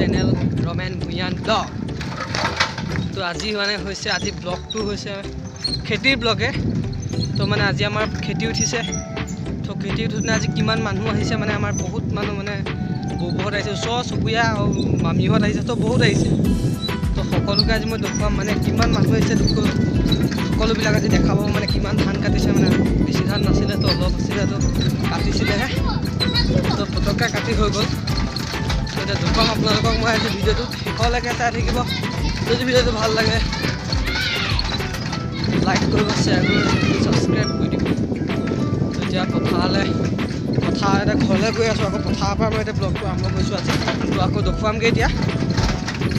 Channel Ramen ভূঞান blog. তো আজি মানে হৈছে আজি ব্লগটো হৈছে খেতিৰ ব্লগে। তো মানে আজি আমাৰ খেতি উঠিছে। তো খেতি উঠোঁতে আজি কিমান মানুহ আহিছে মানে আমাৰ বহুত মানুহ মানে বহুত আহিছে, ওচৰ চুবুৰীয়া আৰু মামীহঁত আহিছে, তো বহুত আহিছে। তো সকলোকে আজি মই দেখুৱাম মানে কিমান মানুহ আহিছে, সকলোবিলাক আজি দেখাব মানে কিমান ধান কাটিছে। মানে বেছি ধান নাছিলে, তো অলপ আছিলে, তো কাটিছিলেহে, তো পটককৈ কাটি হৈ গ'ল। তো এতিয়া দেখুৱাম আপোনালোকক মই আজি ভিডিঅ'টো শেষলৈকে চাই থাকিব। যদি ভিডিঅ'টো ভাল লাগে লাইক কৰিব, শ্বেয়াৰ কৰিব, ছাবস্ক্ৰাইব কৰি দিব। তো এতিয়া পথাৰ এটা ঘৰলৈ গৈ আছোঁ, আকৌ পথাৰৰ পৰা মই এতিয়া ব্লগটো আৰম্ভ কৰিছোঁ আজি। তো আকৌ দেখুৱামগৈ এতিয়া।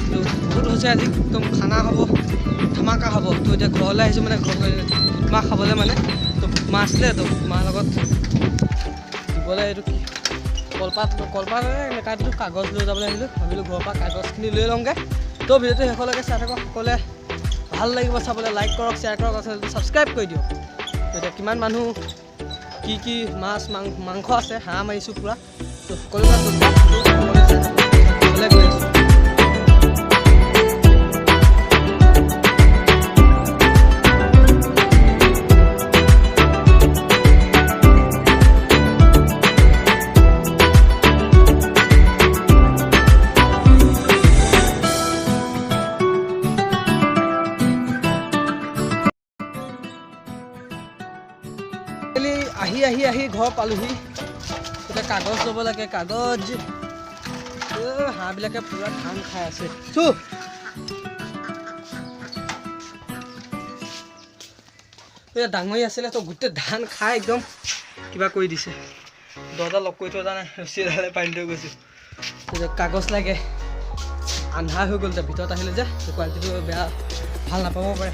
তো বহুত হৈছে আজি, একদম খানা হ'ব, ধামাকা হ'ব। তো এতিয়া ঘৰলৈ আহিছোঁ মানে বুটমাহ খাবলৈ মানে। তো বুটমাহ আছিলে, তো বুটমাহৰ লগত দিবলৈ এইটো কি কলপাত নেকাটিটো কাগজ লৈ যাবলৈ আহিলোঁ। ভাবিলোঁ ঘৰৰ পৰা কাগজখিনি লৈ লওঁগৈ। তো ভিডিঅ'টো শেষলৈকে চাই থাকক, সকলোৱে ভাল লাগিব চাবলৈ। লাইক কৰক, শ্বেয়াৰ কৰক, চেনেলটো ছাবস্ক্ৰাইব কৰি দিয়ক। তো এতিয়া কিমান মানুহ, কি মাছ মাংস আছে, হাঁহ মাৰিছোঁ পূৰা। তো সকলোবিলাক ঘৰলৈ গৈ আছোঁ। আহি ঘৰ পালোহি। এতিয়া কাগজ ল'ব লাগে, কাগজ। হাঁহবিলাকে পূৰা ধান খাই আছে। ডাঙৰি আছিলে, তো গোটেই ধান খাই একদম কিবা কৰি দিছে। দৰ্জা লক কৰি থৈ যোৱা নাই, ৰছী এডালে পানী থৈ গৈছোঁ। কাগজ লাগে, আন্ধাৰ হৈ গ'ল। এতিয়া ভিতৰত আহিলে যে কোৱালিটিটো বেয়া, ভাল নাপাব পাৰে।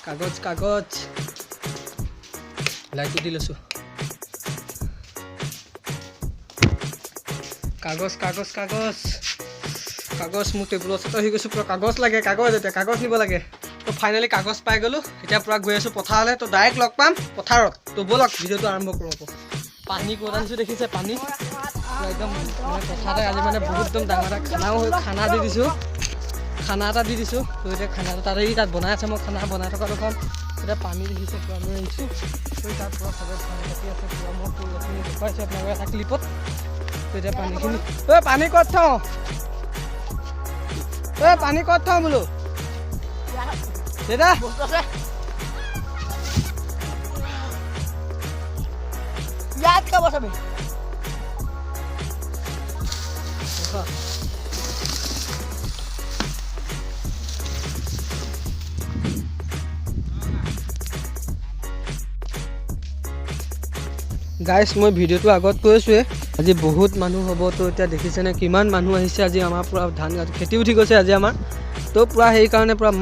কাগজ লাইটটো দি লৈছোঁ। কাগজ মোৰ টেবুলৰ ওচৰত আহি গৈছোঁ। পূৰা কাগজ লাগে, এতিয়া কাগজ নিব লাগে। তো ফাইনেলি কাগজ পাই গ'লোঁ। এতিয়া পূৰা গৈ আছোঁ পথাৰলৈ। তো ডাইৰেক্ট লগ পাম পথাৰত। তো ব'লক ভিডিঅ'টো আৰম্ভ কৰোঁ। আকৌ পানী ক'ত আনিছোঁ দেখিছে, পানী একদম মানে পথাৰতে আজি মানে বহুত একদম ডাঙৰ খানা দি দিছোঁ। খানা এটা দি দিছোঁ। তো এতিয়া খানাটো তাত বনাই আছে, মই খানা বনাই থকা দেখোন। এতিয়া পানী দেখিছে পূৰা লৈ আহিছোঁ। তো তাত পূৰা চবে ধান কাটি আছে, পূৰা মই ফুলখিনি দেখুৱাইছোঁ আপোনালোকে এটা ক্লিপত। তো এতিয়া পানীখিনি পানী ক'ত থওঁ, পানী ক'ত থওঁ বোলো দেউতা? ইয়াত খাব চবে। গাইছ, মই ভিডিঅ'টো আগত কৈছোঁৱে আজি বহুত মানুহ হ'ব। তো এতিয়া দেখিছেনে কিমান মানুহ আহিছে আজি। আমাৰ পূৰা ধান খেতি উঠি গৈছে আজি আমাৰ। তো পূৰা সেইকাৰণে পূৰা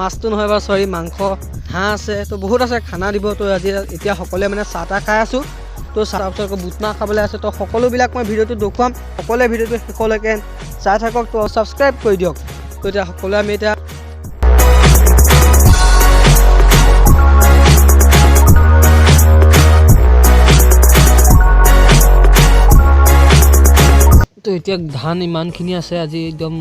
মাছটো নহয় বাৰু, চৰি, মাংস, হাঁহ আছে। তো বহুত আছে, খানা দিব। তো আজি এতিয়া সকলোৱে মানে চাহ তাহ খাই আছোঁ। তো চাহ পিছত আকৌ বুটমাহ খাবলৈ আছে। তো সকলোবিলাক মই ভিডিঅ'টো দেখুৱাম, সকলোৱে ভিডিঅ'টো শেষলৈকে চাই থাকক। তো ছাবস্ক্ৰাইব কৰি দিয়ক। তো এতিয়া সকলোৱে আমি এতিয়া তো এতিয়া ধান ইমানখিনি আছে আজি, একদম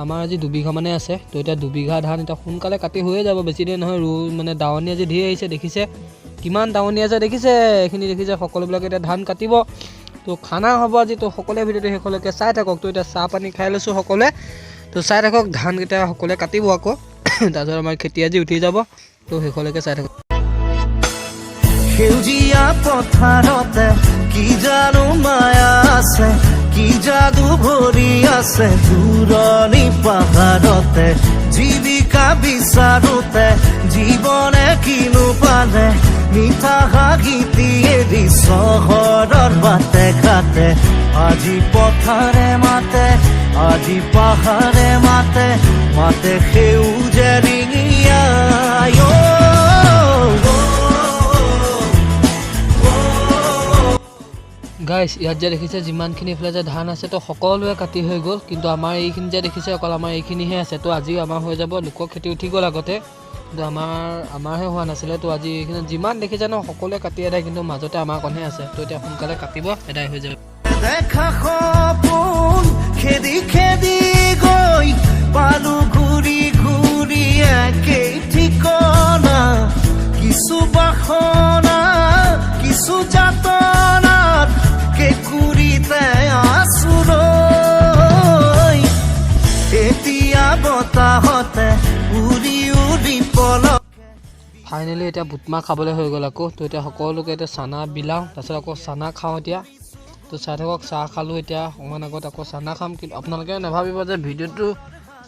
আমাৰ আজি 2 বিঘা মানে আছে। তো এতিয়া 2 বিঘা ধান এতিয়া সোনকালে কাটি হৈয়ে যাব, বেছি দেৰি নহয়। মানে দাৱনী আজি ধেৰ আহিছে, দেখিছে কিমান দাৱনী আছে, দেখিছে এইখিনি দেখিছে। সকলোবিলাকে এতিয়া ধান কাটিব। তো খানা হ'ব আজি। তো সকলোৱে ভিডিঅ'টো শেষলৈকে চাই থাকক। তো এতিয়া চাহ পানী খাই লৈছোঁ সকলোৱে। তো চাই থাকক, ধানকেইটা সকলোৱে কাটিব আকৌ। তাৰপিছত আমাৰ খেতি আজি উঠি যাব। তো শেষলৈকে চাই থাকক। সেউজীয়া পথাৰতে কি জানো মায়া আছে, কি যাদু ভৰি আছে দূৰণি পাহাৰতে। জীৱিকা বিচাৰোতে জীৱনে কিনো পালে, মিঠা হাঁহিটি এৰি চহৰৰ বাটে ঘাটে। আজি পথাৰে মাতে, আজি পাহাৰে মাতে, মাতে সেউজে ৰিঙিয়া। গাইছ, ইয়াত যে দেখিছে যিমানখিনি এইফালে যে ধান আছে, তো সকলোৱে কাটি হৈ গ'ল। কিন্তু আমাৰ এইখিনি যে দেখিছে অকল আমাৰ এইখিনিহে আছে। তো আজিও আমাৰ হৈ যাব। লোকৰ খেতি উঠি গ'ল আগতে, কিন্তু আমাৰহে হোৱা নাছিলে। তো আজি এইখিনি যিমান দেখিছে ন সকলোৱে কাটি এদায়, কিন্তু মাজতে আমাৰ কণহে আছে। তো এতিয়া সোনকালে কাটিব, এদায় হৈ যাব। খেদি খেদি গৈ পালো ঘূৰি ঘূৰি একেই ঠিকনা কিছু বাসনা কিছু যাতনাত কেঁকুৰিতে আছো ৰৈ এতিয়া বতাহতে উৰি উৰি পলক ফাইনেলি এতিয়া বুটমাহ খাবলৈ হৈ গ'ল আকৌ তো এতিয়া সকলোকে এতিয়া চানা বিলাওঁ তাৰপিছত আকৌ চানা খাওঁ এতিয়া তো চাই থাকক চাহ খালোঁ এতিয়া অকণমান আগত আকৌ চানা খাম কিন্তু আপোনালোকে নাভাবিব যে ভিডিঅ'টো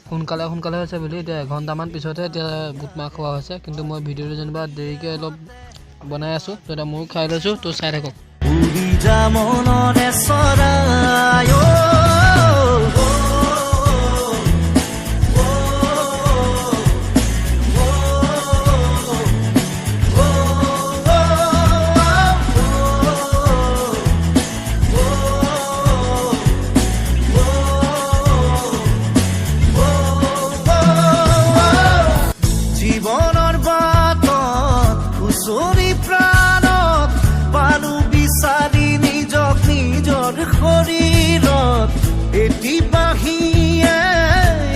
সোনকালে হৈছে বুলি এতিয়া এঘণ্টামান পিছতহে এতিয়া বুটমাহ খোৱা হৈছে কিন্তু মই ভিডিঅ'টো যেনিবা দেৰিকৈ অলপ বনাই আছোঁ তো এতিয়া ময়ো খাই লৈছোঁ তো চাই থাকক উৰি যা মনৰে চৰাই জীৱনৰ বাটত খুচৰি প্ৰাণত পালো বিচাৰি নিজক নিজৰ শৰীৰত এটি বাহিয়ে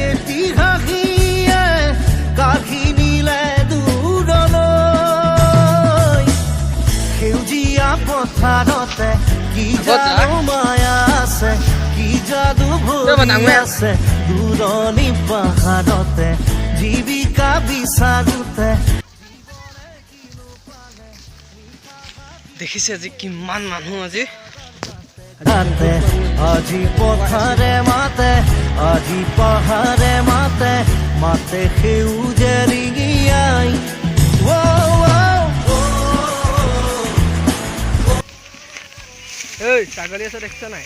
এটি হাঁহিয়ে কাঢ়ি নিলে দূৰলৈ সেউজীয়া পথাৰতে কি যাদু মায়া আছে কি যাদু ভৰি আছে দূৰণি পাহাৰতে জীৱিকা বিচাৰোতে দেখিছে আজি কিমান মানুহ আজি আজি পথাৰে মাতে আজি পাহাৰে মাতে মাতে সেউজে ৰিঙিয়াই এই ছাগলী আছে দেখিছা নাই